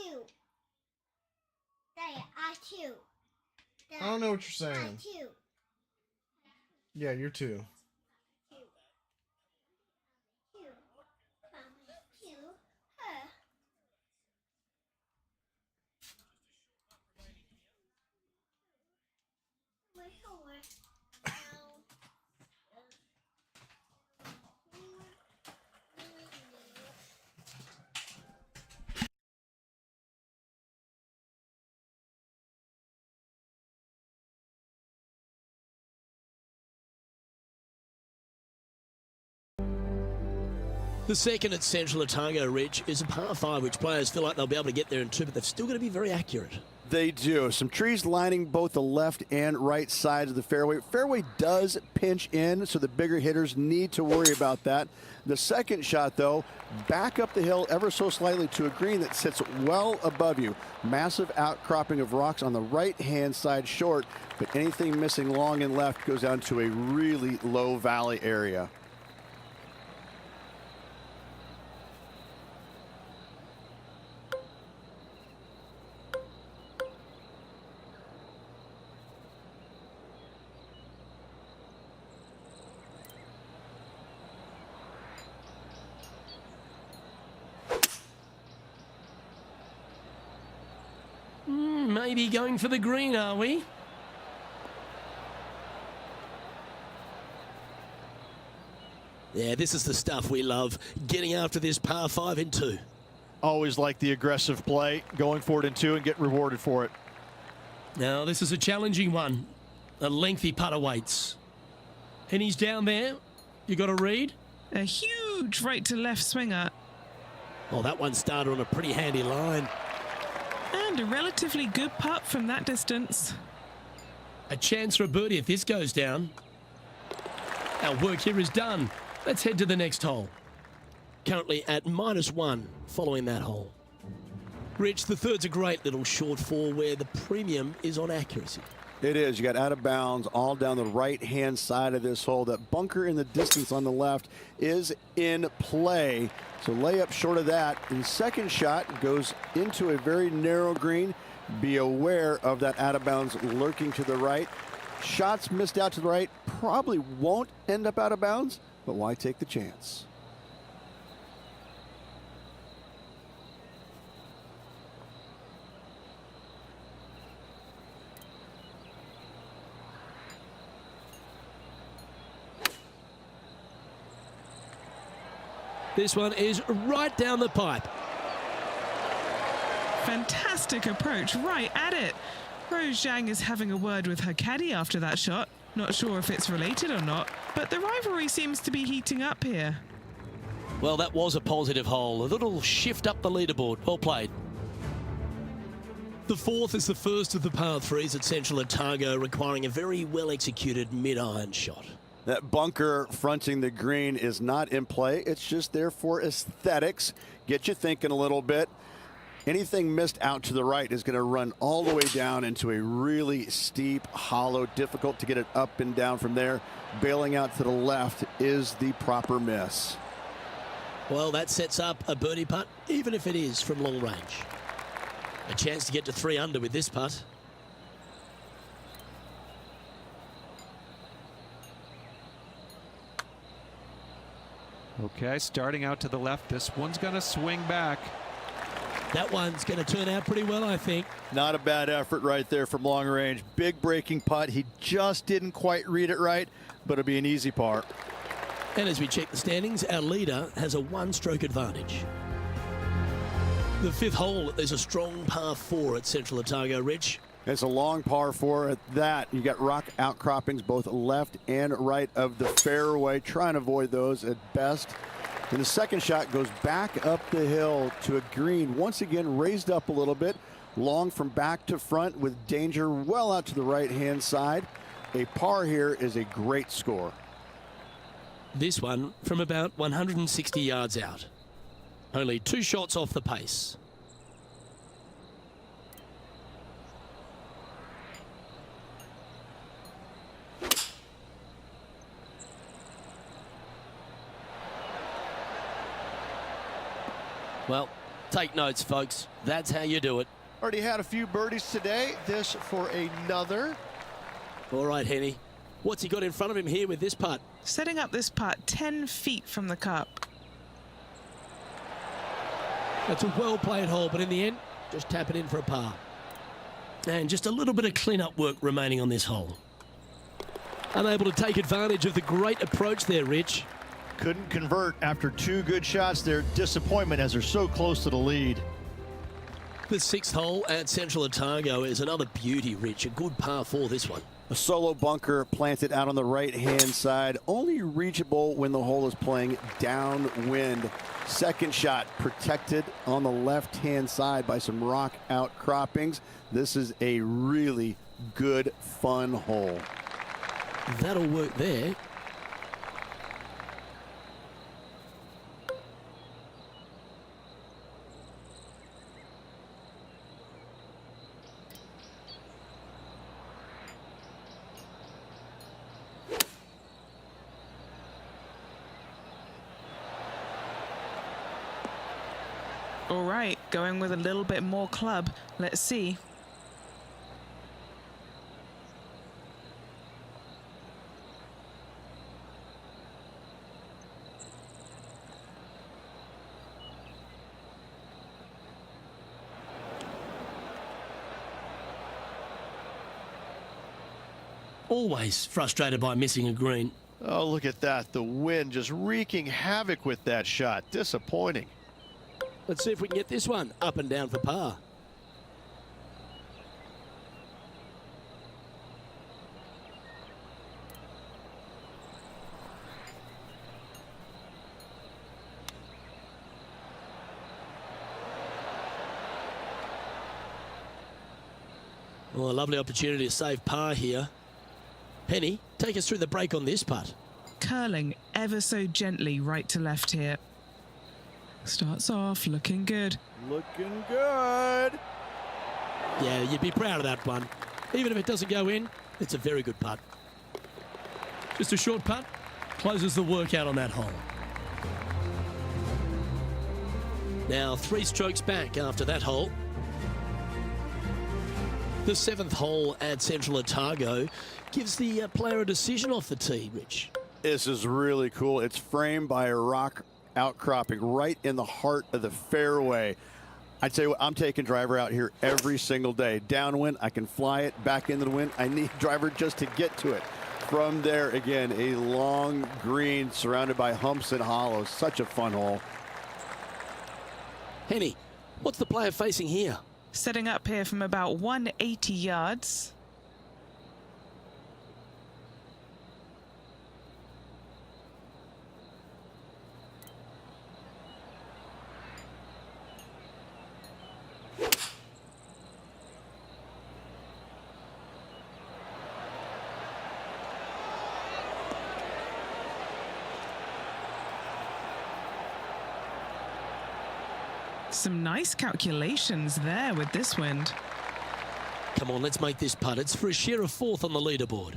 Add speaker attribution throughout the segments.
Speaker 1: two. Daddy, I two. Dad,
Speaker 2: I don't know what you're
Speaker 1: I
Speaker 2: saying.
Speaker 1: two.
Speaker 2: Yeah, you're 2.
Speaker 1: Two. Mommy, two. Her. My homework.
Speaker 3: The second at Central Otago Ridge is a par 5, which players feel like they'll be able to get there in 2, but they've still got to be very accurate.
Speaker 4: They do. Some trees lining both the left and right sides of the fairway. Fairway does pinch in, so the bigger hitters need to worry about that. The second shot, though, back up the hill ever so slightly to a green that sits well above you. Massive outcropping of rocks on the right-hand side short, but anything missing long and left goes down to a really low valley area.
Speaker 3: Maybe going for the green, are we? Yeah, this is the stuff we love, getting after this par 5 in 2.
Speaker 5: Always like the aggressive play, going for it in 2 and get rewarded for it.
Speaker 3: Now, this is a challenging one. A lengthy putt awaits. And he's down there. You got to read?
Speaker 6: A huge right to left swinger.
Speaker 3: Oh, that one started on a pretty handy line.
Speaker 6: And a relatively good putt from that distance.
Speaker 3: A chance for a birdie if this goes down. Our work here is done. Let's head to the next hole. Currently at -1 following that hole. Rich, the third's a great little short 4 where the premium is on accuracy.
Speaker 4: It is. You got out of bounds all down the right-hand side of this hole. That bunker in the distance on the left is in play. So lay up short of that. The second shot goes into a very narrow green. Be aware of that out of bounds lurking to the right. Shots missed out to the right probably won't end up out of bounds, but why take the chance?
Speaker 3: This one is right down the pipe.
Speaker 6: Fantastic approach, right at it. Rose Zhang is having a word with her caddy after that shot. Not sure if it's related or not, but the rivalry seems to be heating up here.
Speaker 3: Well, that was a positive hole. A little shift up the leaderboard. Well played. The fourth is the first of the par 3s at Central Otago, requiring a very well-executed mid-iron shot.
Speaker 4: That bunker fronting the green is not in play. It's just there for aesthetics. Get you thinking a little bit. Anything missed out to the right is going to run all the way down into a really steep hollow, difficult to get it up and down from there. Bailing out to the left is the proper miss.
Speaker 3: Well, that sets up a birdie putt, even if it is from long range. A chance to get to 3 under with this putt.
Speaker 7: Okay, starting out to the left. This one's going to swing back.
Speaker 3: That one's going to turn out pretty well, I think.
Speaker 5: Not a bad effort right there from long range. Big breaking putt. He just didn't quite read it right, but it'll be an easy par.
Speaker 3: And as we check the standings, our leader has a 1-stroke advantage. The 5th hole is a strong par 4 at Central Otago Ridge.
Speaker 4: It's a long par 4 at that. You got rock outcroppings both left and right of the fairway. Try and avoid those at best. And the second shot goes back up the hill to a green. Once again, raised up a little bit. Long from back to front with danger well out to the right-hand side. A par here is a great score.
Speaker 3: This one from about 160 yards out. Only 2 shots off the pace. Well, Take notes, folks. That's how you do it.
Speaker 5: Already had a few birdies today. This for another.
Speaker 3: All right, Henny. What's he got in front of him here with this putt?
Speaker 6: Setting up this putt 10 feet from the cup.
Speaker 3: That's a well-played hole, but in the end, just tap it in for a par. And just a little bit of clean-up work remaining on this hole. Unable to take advantage of the great approach there, Rich.
Speaker 5: Couldn't convert after 2 good shots there. Disappointment as they're so close to the lead.
Speaker 3: The 6th hole at Central Otago is another beauty, Rich. A good par 4, this one.
Speaker 4: A solo bunker planted out on the right-hand side, only reachable when the hole is playing downwind. Second shot protected on the left-hand side by some rock outcroppings. This is a really good, fun hole.
Speaker 3: That'll work there.
Speaker 6: All right, going with a little bit more club. Let's see.
Speaker 3: Always frustrated by missing a green.
Speaker 5: Oh, look at that. The wind just wreaking havoc with that shot. Disappointing.
Speaker 3: Let's see if we can get this one up and down for par. Well, a lovely opportunity to save par here. Penny, take us through the break on this putt.
Speaker 6: Curling ever so gently right to left here. Starts off looking good.
Speaker 4: Looking good.
Speaker 3: Yeah, you'd be proud of that one. Even if it doesn't go in, it's a very good putt. Just a short putt, closes the workout on that hole. Now 3 strokes back after that hole. The 7th hole at Central Otago gives the player a decision off the tee, Rich.
Speaker 4: This is really cool. It's framed by a rock outcropping right in the heart of the fairway. I tell you what, I'm taking driver out here every single day. Downwind, I can fly it back into the wind. I need driver just to get to it. From there, again, a long green surrounded by humps and hollows. Such a fun hole.
Speaker 3: Henny, what's the player facing here?
Speaker 6: Setting up here from about 180 yards. Some nice calculations there with this wind.
Speaker 3: Come on, let's make this putt. It's for a share of 4th on the leaderboard.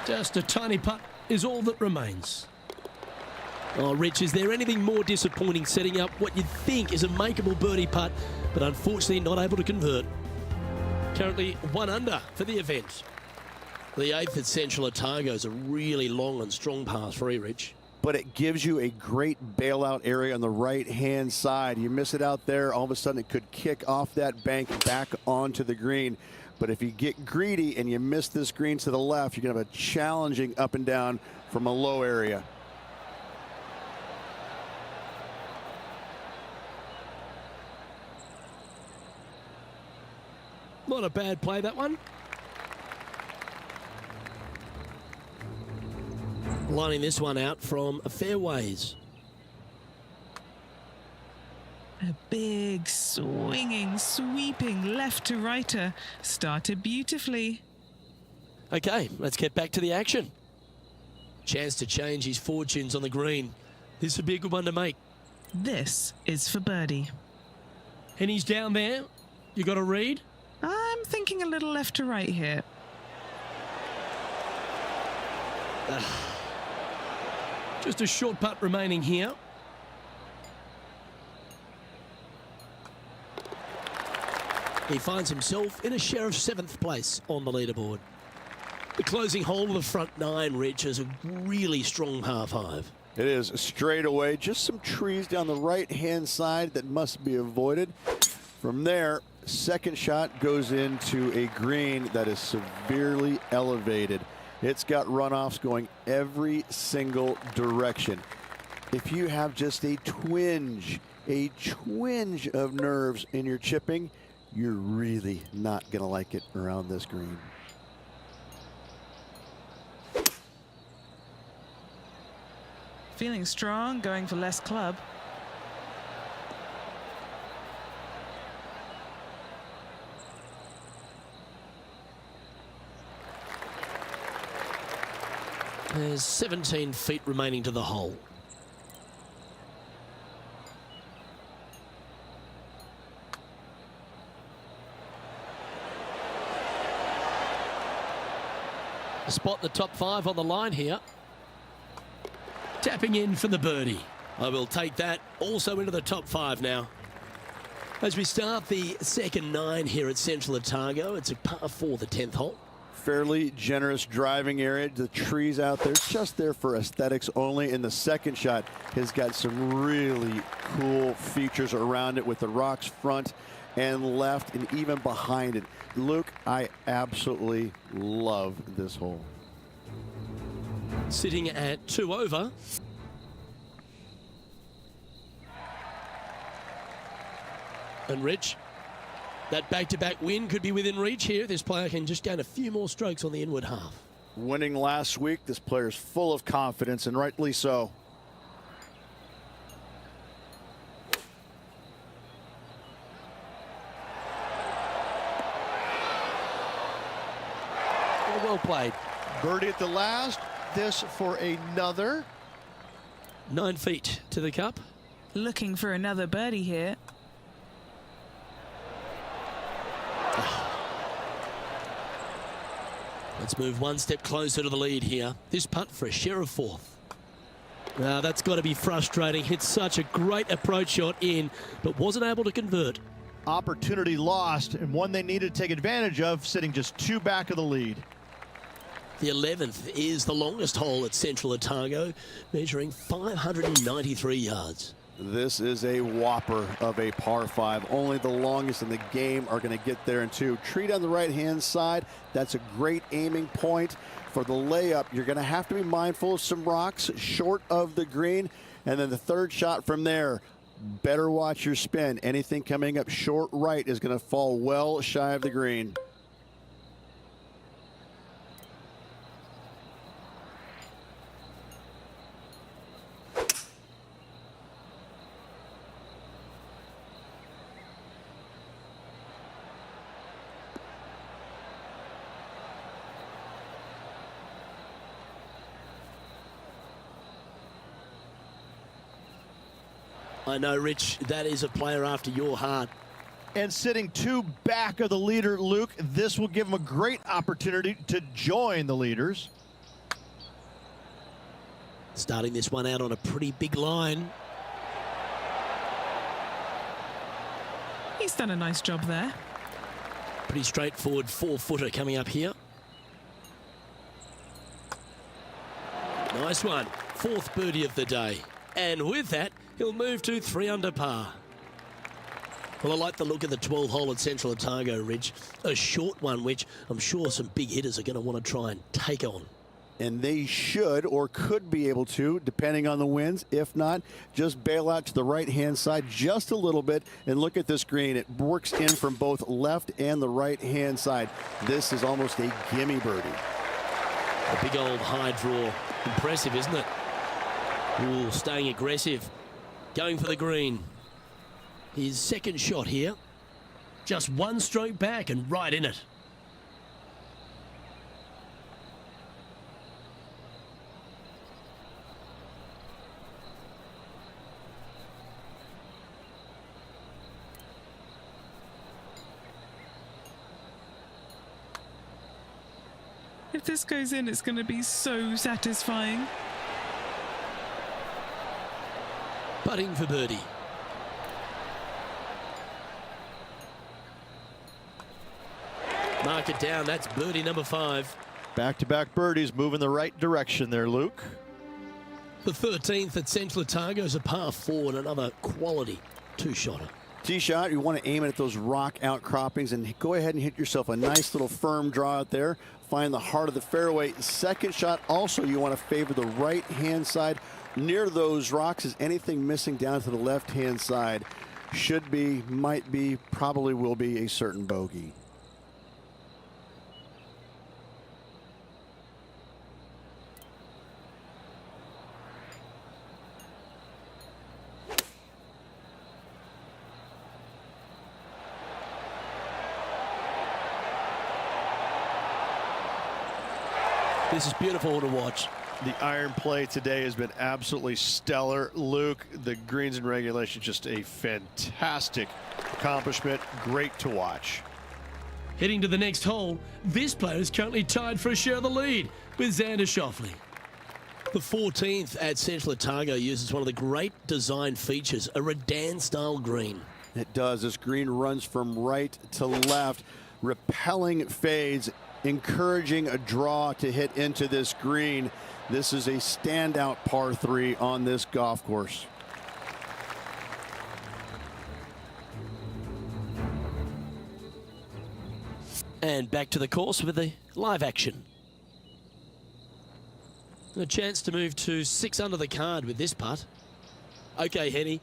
Speaker 3: Just a tiny putt is all that remains. Oh, Rich, is there anything more disappointing setting up what you'd think is a makeable birdie putt, but unfortunately not able to convert? Currently 1 under for the event. The 8th at Central Otago is a really long and strong par 3, Rich.
Speaker 4: But it gives you a great bailout area on the right-hand side. You miss it out there, all of a sudden it could kick off that bank back onto the green. But if you get greedy and you miss this green to the left, you're going to have a challenging up and down from a low area.
Speaker 3: Not a bad play, that one. Lining this one out from fairways.
Speaker 6: A big, swinging, sweeping left to righter. Started beautifully.
Speaker 3: Okay, let's get back to the action. Chance to change his fortunes on the green. This would be a good one to make.
Speaker 6: This is for birdie.
Speaker 3: And he's down there. You got a read?
Speaker 6: I'm thinking a little left to right here.
Speaker 3: Just a short putt remaining here. He finds himself in a share of 7th place on the leaderboard. The closing hole of the front 9, Rich, is a really strong par 5.
Speaker 4: It is straight away. Just some trees down the right-hand side that must be avoided. From there, second shot goes into a green that is severely elevated. It's got runoffs going every single direction. If you have just a twinge of nerves in your chipping, you're really not going to like it around this green.
Speaker 6: Feeling strong, going for less club.
Speaker 3: There's 17 feet remaining to the hole. A spot in the top 5 on the line here. Tapping in for the birdie. I will take that also into the top 5 now. As we start the second 9 here at Central Otago, it's a par 4, the 10th hole.
Speaker 4: Fairly generous driving area. The trees out there just there for aesthetics only. And the second shot has got some really cool features around it with the rocks front and left and even behind it. Luke, I absolutely love this hole.
Speaker 3: Sitting at 2 over. And Rich, that back-to-back win could be within reach here. This player can just gain a few more strokes on the inward half.
Speaker 4: Winning last week, this player's full of confidence, and rightly so.
Speaker 3: Well played.
Speaker 5: Birdie at the last. This for another.
Speaker 3: 9 feet to the cup.
Speaker 6: Looking for another birdie here.
Speaker 3: Let's move one step closer to the lead here. This putt for a share of 4th. Now that's got to be frustrating. Hit such a great approach shot in, but wasn't able to convert.
Speaker 5: Opportunity lost, and one they needed to take advantage of, sitting just 2 back of the lead.
Speaker 3: The 11th is the longest hole at Central Otago, measuring 593 yards.
Speaker 4: This is a whopper of a par 5. Only the longest in the game are going to get there in 2. Tree on the right-hand side. That's a great aiming point. For the layup, you're going to have to be mindful of some rocks short of the green. And then the third shot from there, better watch your spin. Anything coming up short right is going to fall well shy of the green.
Speaker 3: I know, Rich, that is a player after your heart.
Speaker 5: And sitting 2 back of the leader, Luke, this will give him a great opportunity to join the leaders.
Speaker 3: Starting this one out on a pretty big line.
Speaker 6: He's done a nice job there.
Speaker 3: Pretty straightforward 4-footer coming up here. Nice one. 4th birdie of the day. And with that, he'll move to 3 under par. Well, I like the look of the 12th hole at Central Otago, Ridge. A short one, which I'm sure some big hitters are going to want to try and take on.
Speaker 4: And they should or could be able to, depending on the winds. If not, just bail out to the right-hand side just a little bit and look at this green. It works in from both left and the right-hand side. This is almost a gimme birdie.
Speaker 3: A big old high draw. Impressive, isn't it? Ooh, staying aggressive. Going for the green. His second shot here. Just 1 stroke back and right in it.
Speaker 6: If this goes in, it's going to be so satisfying.
Speaker 3: Putting for birdie. Mark it down. That's birdie number 5.
Speaker 5: Back-to-back birdies moving the right direction there, Luke.
Speaker 3: The 13th at Central Otago is a par 4 and another quality two-shotter.
Speaker 4: Tee shot, you want to aim it at those rock outcroppings and go ahead and hit yourself a nice little firm draw out there. Find the heart of the fairway. Second shot, also you want to favor the right-hand side. Near those rocks is anything missing down to the left-hand side. Should be, might be, probably will be a certain bogey.
Speaker 3: This is beautiful to watch.
Speaker 5: The iron play today has been absolutely stellar. Luke, the greens and regulation, just a fantastic accomplishment. Great to watch.
Speaker 3: Heading to the next hole, this player is currently tied for a share of the lead with Xander Schauffele. The 14th at Central Otago uses one of the great design features, a Redan-style green.
Speaker 4: It does. This green runs from right to left, repelling fades, encouraging a draw to hit into this green. This is a standout par 3 on this golf course.
Speaker 3: And back to the course with the live action. A chance to move to 6 under the card with this putt. Okay, Henny,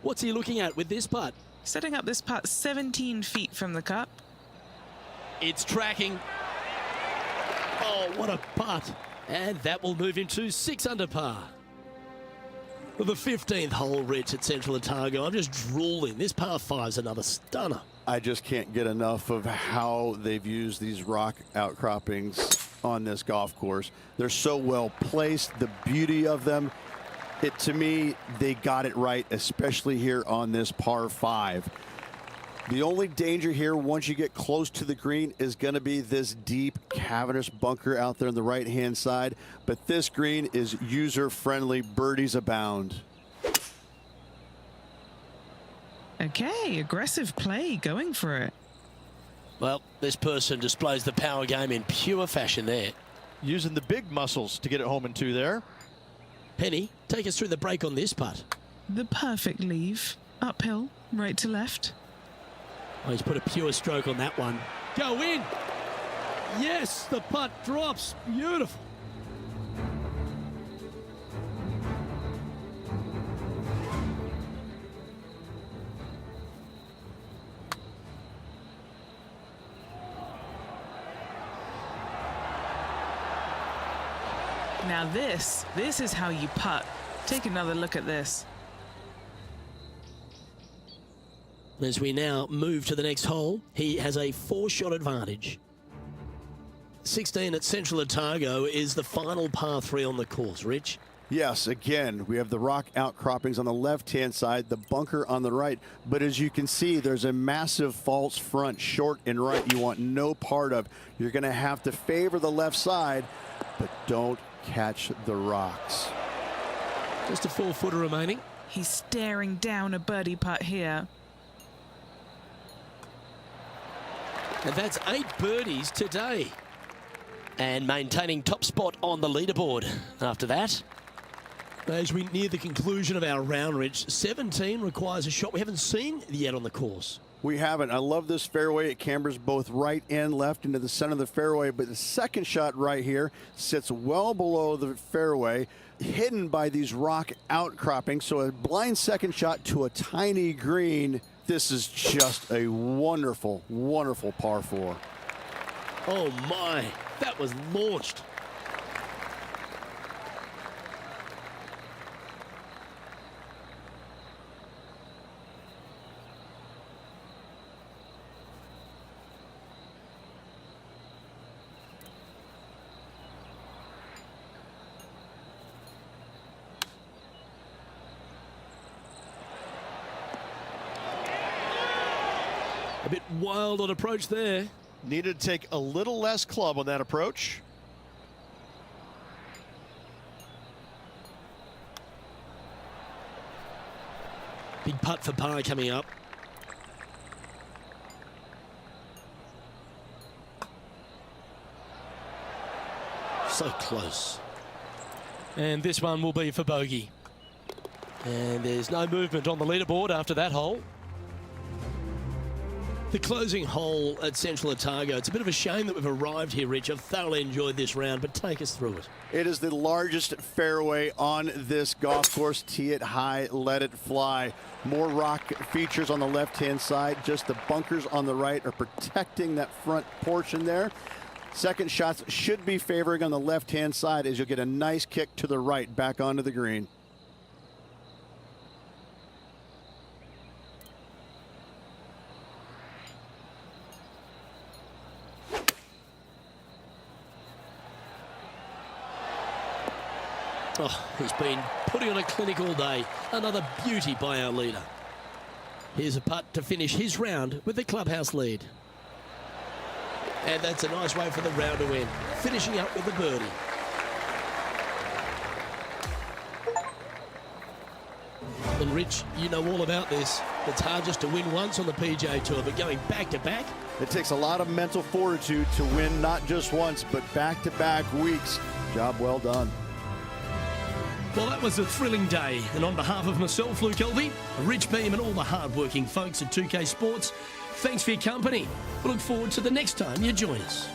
Speaker 3: what's he looking at with this putt?
Speaker 6: Setting up this putt 17 feet from the cup.
Speaker 3: It's tracking. Oh, what a putt. And that will move him to 6 under par. For the 15th hole, Rich, at Central Otago, I'm just drooling. This par 5's another stunner.
Speaker 4: I just can't get enough of how they've used these rock outcroppings on this golf course. They're so well placed, the beauty of them. To me, they got it right, especially here on this par 5. The only danger here once you get close to the green is going to be this deep cavernous bunker out there on the right-hand side. But this green is user-friendly. Birdies abound.
Speaker 6: Okay, aggressive play, going for it.
Speaker 3: Well, this person displays the power game in pure fashion there.
Speaker 5: Using the big muscles to get it home in 2 there.
Speaker 3: Penny, take us through the break on this putt.
Speaker 6: The perfect leave. Uphill, right to left.
Speaker 3: Oh, he's put a pure stroke on that one. Go in! Yes, the putt drops. Beautiful.
Speaker 6: Now this is how you putt. Take another look at this.
Speaker 3: As we now move to the next hole, he has a 4-shot advantage. 16 at Central Otago is the final par 3 on the course. Rich?
Speaker 4: Yes, again, we have the rock outcroppings on the left-hand side, the bunker on the right. But as you can see, there's a massive false front, short and right, you want no part of. You're going to have to favor the left side, but don't catch the rocks.
Speaker 3: Just a 4-footer remaining.
Speaker 6: He's staring down a birdie putt here.
Speaker 3: And that's 8 birdies today. And maintaining top spot on the leaderboard. After that, as we near the conclusion of our round, Rich, 17 requires a shot we haven't seen yet on the course.
Speaker 4: We haven't. I love this fairway. It cambers both right and left into the center of the fairway, but the second shot right here sits well below the fairway, hidden by these rock outcroppings. So a blind second shot to a tiny green. This is just a wonderful, wonderful par 4.
Speaker 3: Oh my, that was launched. A bit wild on approach there.
Speaker 5: Needed to take a little less club on that approach.
Speaker 3: Big putt for par coming up. So close. And this one will be for bogey. And there's no movement on the leaderboard after that hole. The closing hole at Central Otago. It's a bit of a shame that we've arrived here, Rich. I've thoroughly enjoyed this round, but take us through it.
Speaker 4: It is the largest fairway on this golf course. Tee it high, let it fly. More rock features on the left-hand side. Just the bunkers on the right are protecting that front portion there. Second shots should be favoring on the left-hand side as you'll get a nice kick to the right back onto the green.
Speaker 3: Oh, he's been putting on a clinic all day. Another beauty by our leader. Here's a putt to finish his round with the clubhouse lead. And that's a nice way for the round to end, finishing up with a birdie. And Rich, you know all about this. It's hard just to win once on the PGA Tour, but going back to back.
Speaker 4: It takes a lot of mental fortitude to win not just once, but back-to-back weeks. Job well done.
Speaker 3: Well, that was a thrilling day. And on behalf of myself, Luke Elvey, Rich Beam and all the hard-working folks at 2K Sports, thanks for your company. We look forward to the next time you join us.